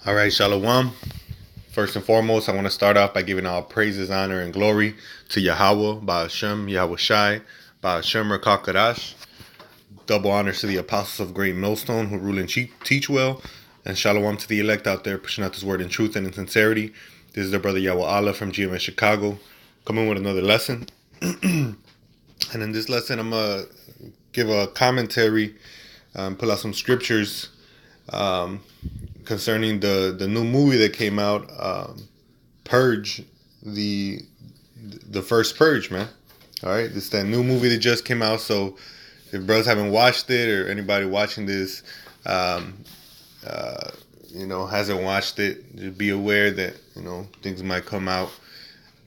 All right, Shalom. First and foremost, I want to start off by giving all praises, honor, and glory to Yahweh, Ba'ashem, Yahweh Shai, Ba'ashem Rakakadash. Double honors to the apostles of Great Millstone who rule and teach well. And Shalom to the elect out there pushing out this word in truth and in sincerity. This is their brother Yahweh Allah from GMS Chicago, coming with another lesson. And in this lesson, I'm going to give a commentary, pull out some scriptures concerning the new movie that came out, Purge, the first Purge, man. All right, this is that new movie that just came out. So if brothers haven't watched it, or anybody watching this, hasn't watched it, just be aware that things might come out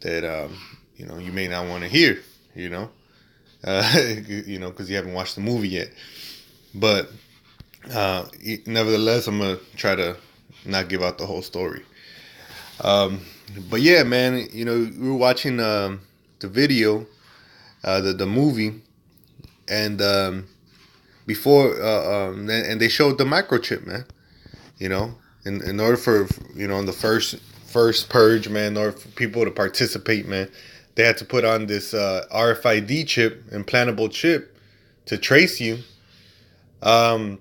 that you may not want to hear. Because you haven't watched the movie yet. But nevertheless, I'm gonna try to not give out the whole story. But yeah, man, we were watching the video, the movie, and before and they showed the microchip, man. In order for in the first purge, man, in order for people to participate, man, they had to put on this RFID chip, implantable chip, to trace you. To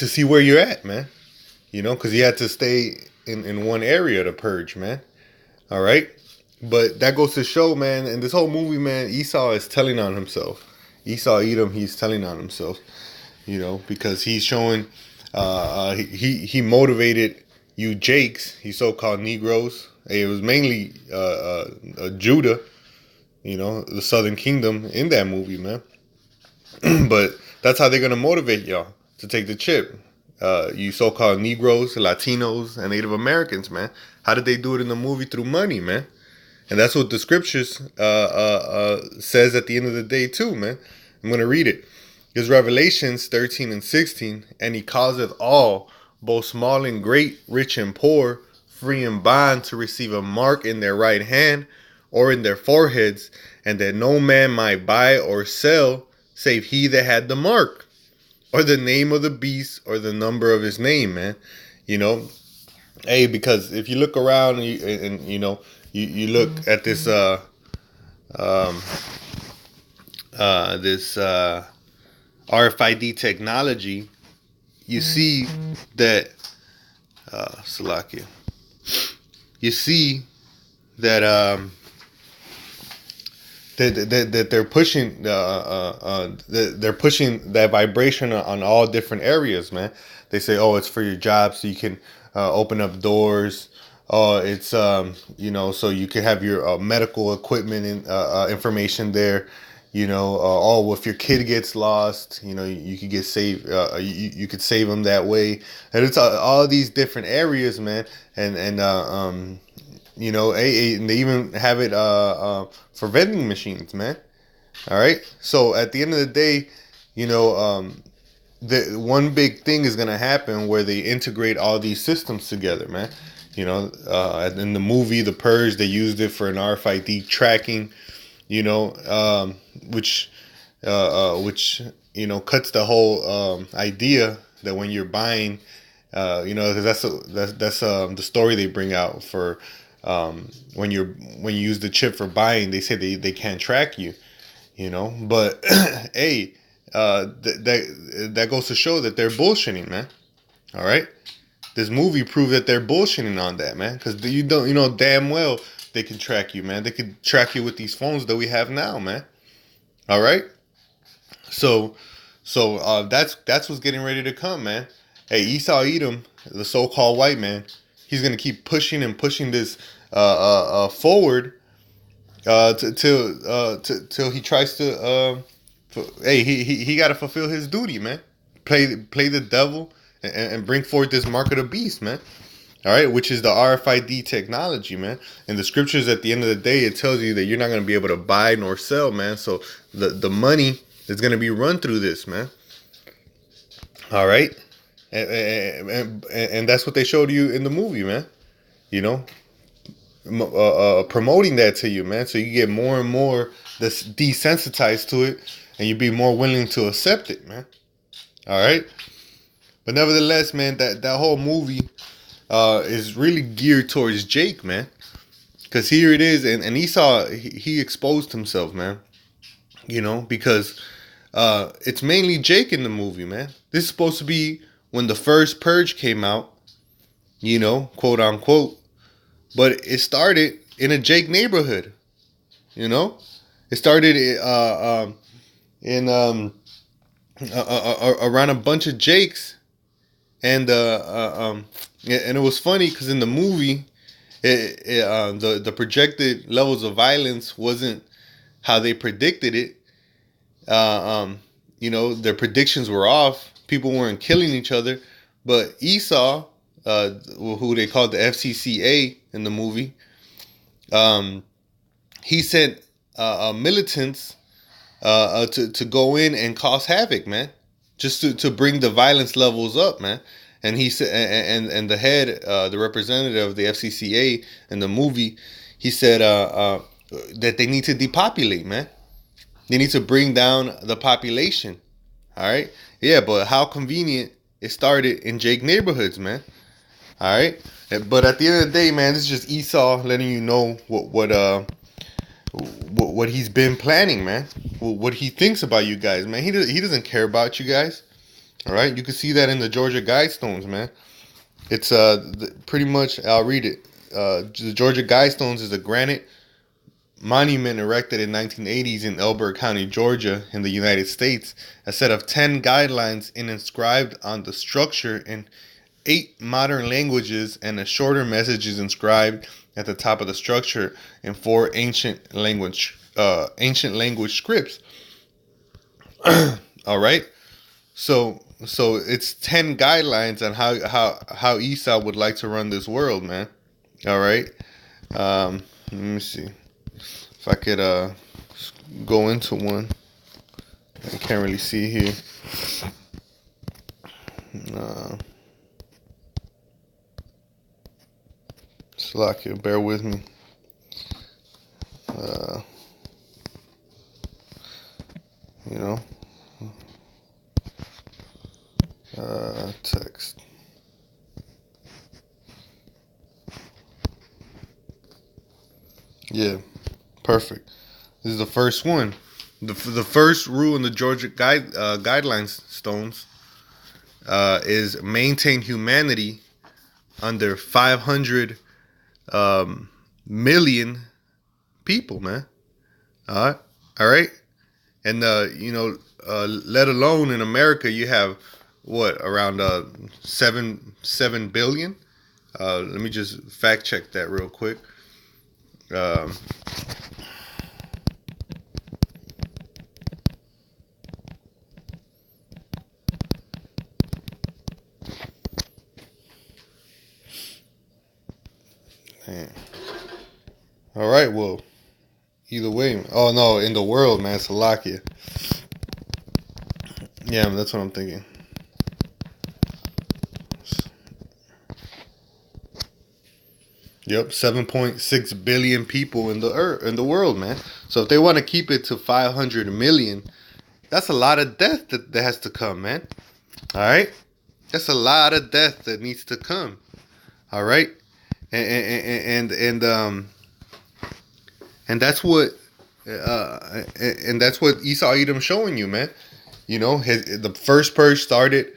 see where you're at, man. Because you had to stay in one area to purge, man. All right? But that goes to show, man, in this whole movie, man, Esau is telling on himself. Esau Edom, he's telling on himself, because he's showing, he motivated you Jakes, you so-called Negroes. It was mainly Judah, the Southern Kingdom in that movie, man. But that's how they're going to motivate y'all to take the chip. You so-called Negroes, Latinos, and Native Americans, man. How did they do it in the movie? Through money, man. And that's what the scriptures says at the end of the day, too, man. I'm going to read it. It's Revelations 13 and 16. And he causeth all, both small and great, rich and poor, free and bond, to receive a mark in their right hand or in their foreheads, and that no man might buy or sell save he that had the mark, or the name of the beast, or the number of his name, man. Hey, because if you look around and you look at this RFID technology, you see that Salakia. You see that that they're pushing they're pushing that vibration on all different areas, man. They say, oh, it's for your job, so you can open up doors. Oh, it's so you can have your medical equipment and information there. Oh, if your kid gets lost, you could get saved. You could save them that way. And it's all these different areas, man. And they even have it for vending machines, man. All right. So at the end of the day, the one big thing is gonna happen where they integrate all these systems together, man. In the movie The Purge, they used it for an RFID tracking, which cuts the whole idea that when you're buying, because that's the story they bring out for. When you use the chip for buying, they say they can't track you, but hey, that goes to show that they're bullshitting, man. All right, this movie proved that they're bullshitting on that, man, because damn well they can track you, man. They could track you with these phones that we have now, man. All right, so that's what's getting ready to come, man. Hey, Esau Edom, the so-called white man, he's gonna keep pushing this forward till he tries to. He got to fulfill his duty, man. Play the devil and bring forth this mark of the beast, man. All right, which is the RFID technology, man. And the scriptures at the end of the day, it tells you that you're not going to be able to buy nor sell, man. So the money is going to be run through this, man. All right. And that's what they showed you in the movie, man. Promoting that to you, man, so you get more and more desensitized to it, and you be more willing to accept it, man. All right, but nevertheless, man, that whole movie is really geared towards Jake, man. Because here it is, and Esau, he exposed himself, man. Because it's mainly Jake in the movie, man. This is supposed to be when the first Purge came out, quote unquote. But it started in a Jake neighborhood, It started in around a bunch of Jakes, and and it was funny because in the movie, the projected levels of violence wasn't how they predicted it. Their predictions were off. People weren't killing each other, but Esau, who they called the FCCA in the movie, he sent militants to go in and cause havoc, man, just to bring the violence levels up, man. And he said, and the head, the representative of the FCCA in the movie, he said that they need to depopulate, man. They need to bring down the population. All right, yeah, but how convenient it started in Jake neighborhoods, man. All right, but at the end of the day, man, this is just Esau letting you know what he's been planning, man. What he thinks about you guys, man. He doesn't care about you guys. All right, you can see that in the Georgia Guidestones, man. It's pretty much. I'll read it. The Georgia Guidestones is a granite monument erected in 1980s in Elbert County, Georgia, in the United States. A set of 10 guidelines inscribed on the structure in 8 modern languages, and a shorter message is inscribed at the top of the structure in 4 ancient language scripts. All right, so it's 10 guidelines on how Esau would like to run this world, man. All right, let me see if I could go into one. I can't really see here. Slack, bear with me. Text. Yeah, perfect. This is the first one. The first rule in the Georgia guidelines stones is maintain humanity under 500 million people, man. All right, and let alone in America, you have what, around 7 billion. Let me just fact check that real quick. All right, well, either way. Oh no, in the world, man, Slovakia. Yeah, that's what I'm thinking. Yep, 7.6 billion people in the world, man. So if they want to keep it to 500 million, that's a lot of death that has to come, man. All right, that's a lot of death that needs to come. All right, and that's what Esau Edom showing you, man. The first purge started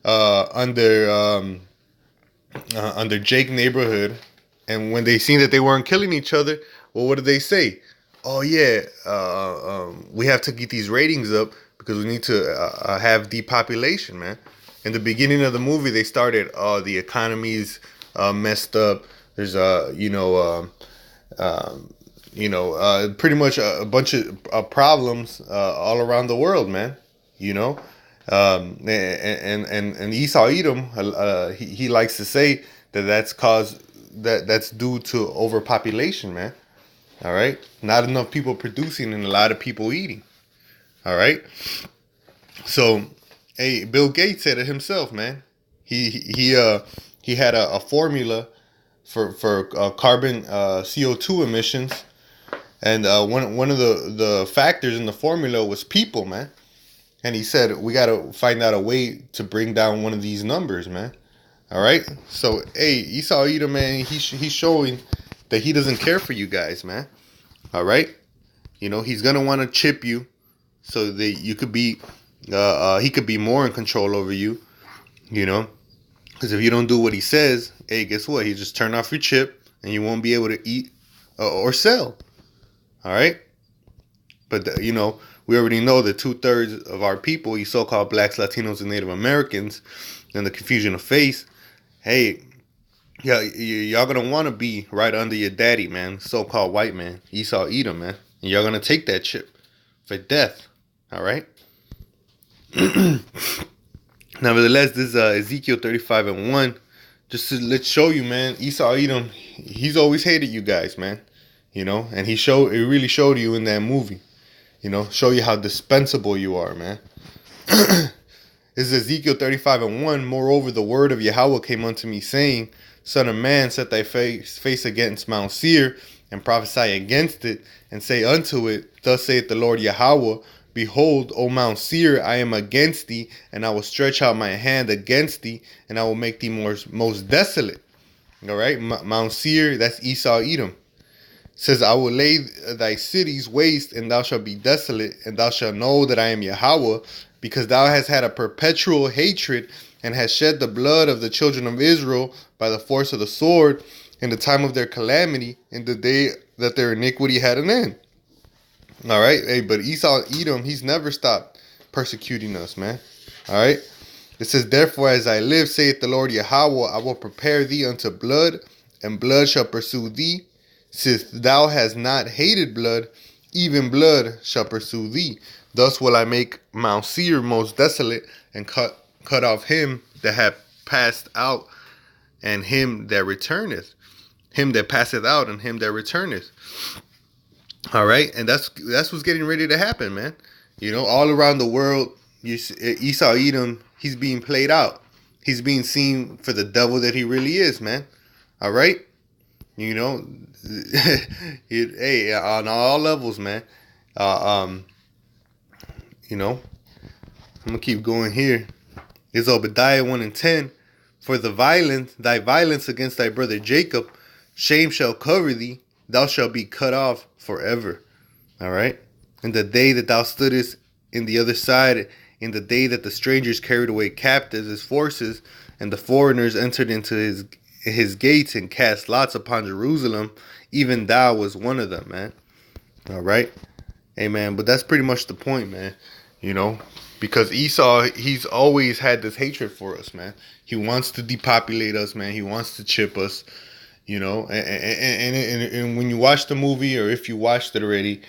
under Jake neighborhood, and when they seen that they weren't killing each other, well, what did they say? Oh yeah, we have to get these ratings up because we need to have depopulation, man. In the beginning of the movie, they started, the economy's messed up. There's pretty much a bunch of problems all around the world, man. And Esau Edom, he likes to say that's due to overpopulation, man. All right, not enough people producing and a lot of people eating. All right, so hey, Bill Gates said it himself, man. He had a formula for carbon CO2 emissions, and one of the factors in the formula was people, man. And he said we got to find out a way to bring down one of these numbers, man. All right. So hey, Esau Edom, man, he's showing that he doesn't care for you guys, man. All right. You know, he's gonna want to chip you so that you could be, he could be more in control over you. You know, because if you don't do what he says, hey, guess what? He just turn off your chip and you won't be able to eat or sell. All right. But you know, we already know that 2/3 of our people, you so-called blacks, Latinos, and Native Americans, and the confusion of faith. Hey, yeah, y'all gonna want to be right under your daddy, man, so-called white man, Esau Edom, man, and y'all gonna take that chip for death. All right. Nevertheless, this is Ezekiel 35:1. Just to let's show you, man, Esau Edom, he's always hated you guys, man. You know, and it really showed you in that movie. You know, show you how dispensable you are, man. This is Ezekiel 35:1. Moreover, the word of Yahweh came unto me, saying, Son of man, set thy face against Mount Seir, and prophesy against it, and say unto it, Thus saith the Lord Yahweh, Behold, O Mount Seir, I am against thee, and I will stretch out my hand against thee, and I will make thee most desolate. All right, Mount Seir, that's Esau Edom. Says, I will lay thy cities waste, and thou shalt be desolate, and thou shalt know that I am Yahweh, because thou hast had a perpetual hatred, and hast shed the blood of the children of Israel by the force of the sword, in the time of their calamity, in the day that their iniquity had an end. All right, hey, but Esau Edom, he's never stopped persecuting us, man. All right, it says, Therefore, as I live, saith the Lord Yahweh, I will prepare thee unto blood, and blood shall pursue thee. Since thou hast not hated blood, even blood shall pursue thee. Thus will I make Mount Seir most desolate, and cut off him that hath passed out, and him that returneth. Him that passeth out, and him that returneth. All right, and that's what's getting ready to happen, man. You know, all around the world, Esau Edom, he's being played out. He's being seen for the devil that he really is, man. All right, you know. Hey, on all levels, man. You know, I'm gonna keep going here. It's Obadiah 1:10. For thy violence against thy brother Jacob, shame shall cover thee. Thou shalt be cut off forever. All right. In the day that thou stoodest in the other side, in the day that the strangers carried away captives his forces, and the foreigners entered into his gates and cast lots upon Jerusalem, even thou was one of them, man. All right. Hey, man, but that's pretty much the point, man. You know, because Esau, he's always had this hatred for us, man. He wants to depopulate us, man. He wants to chip us, you know. And when you watch the movie, or if you watched it already,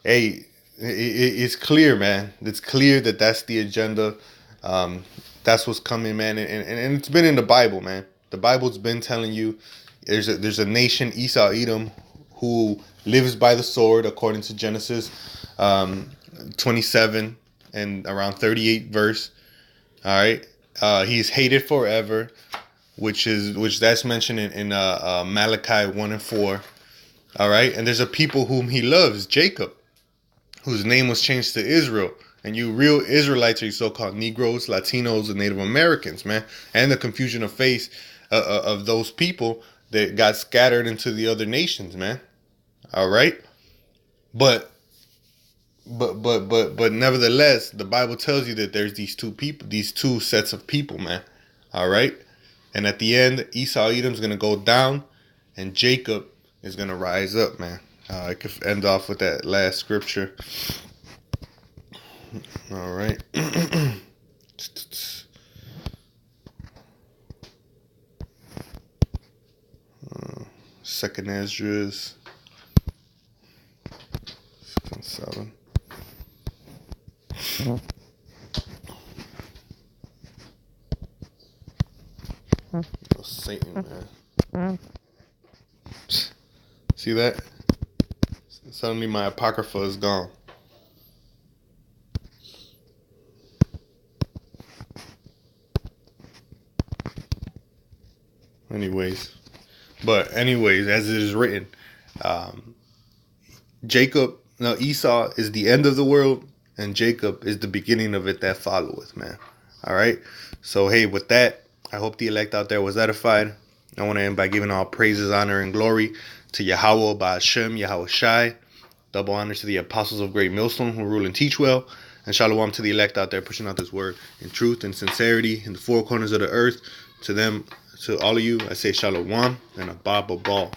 hey, it's clear, man. It's clear that that's the agenda. That's what's coming, man. And it's been in the Bible, man. The Bible's been telling you there's a nation, Esau Edom, who lives by the sword, according to Genesis 27 and around 38 verse. All right, he's hated forever, which that's mentioned in Malachi 1:4. All right, and there's a people whom he loves, Jacob, whose name was changed to Israel. And you real Israelites are you so-called Negroes, Latinos, and Native Americans, man, and the confusion of faith of those people that got scattered into the other nations, man. All right, but nevertheless, the Bible tells you that there's these two sets of people, man. All right, and at the end, Esau Edom's gonna go down, and Jacob is gonna rise up, man. I could end off with that last scripture. All right. Second Esdras 7. Oh, Satan, man. See that? Suddenly my Apocrypha is gone. Anyways, as it is written, Esau is the end of the world, and Jacob is the beginning of it that followeth, man. All right. So hey, with that, I hope the elect out there was edified. I want to end by giving all praises, honor, and glory to Yahweh, Ba'ashem, Yahweh Shai. Double honor to the apostles of Great Millstone who rule and teach well. And shalom to the elect out there pushing out this word in truth and sincerity in the four corners of the earth. To them, to all of you, I say shalom and a baba ball.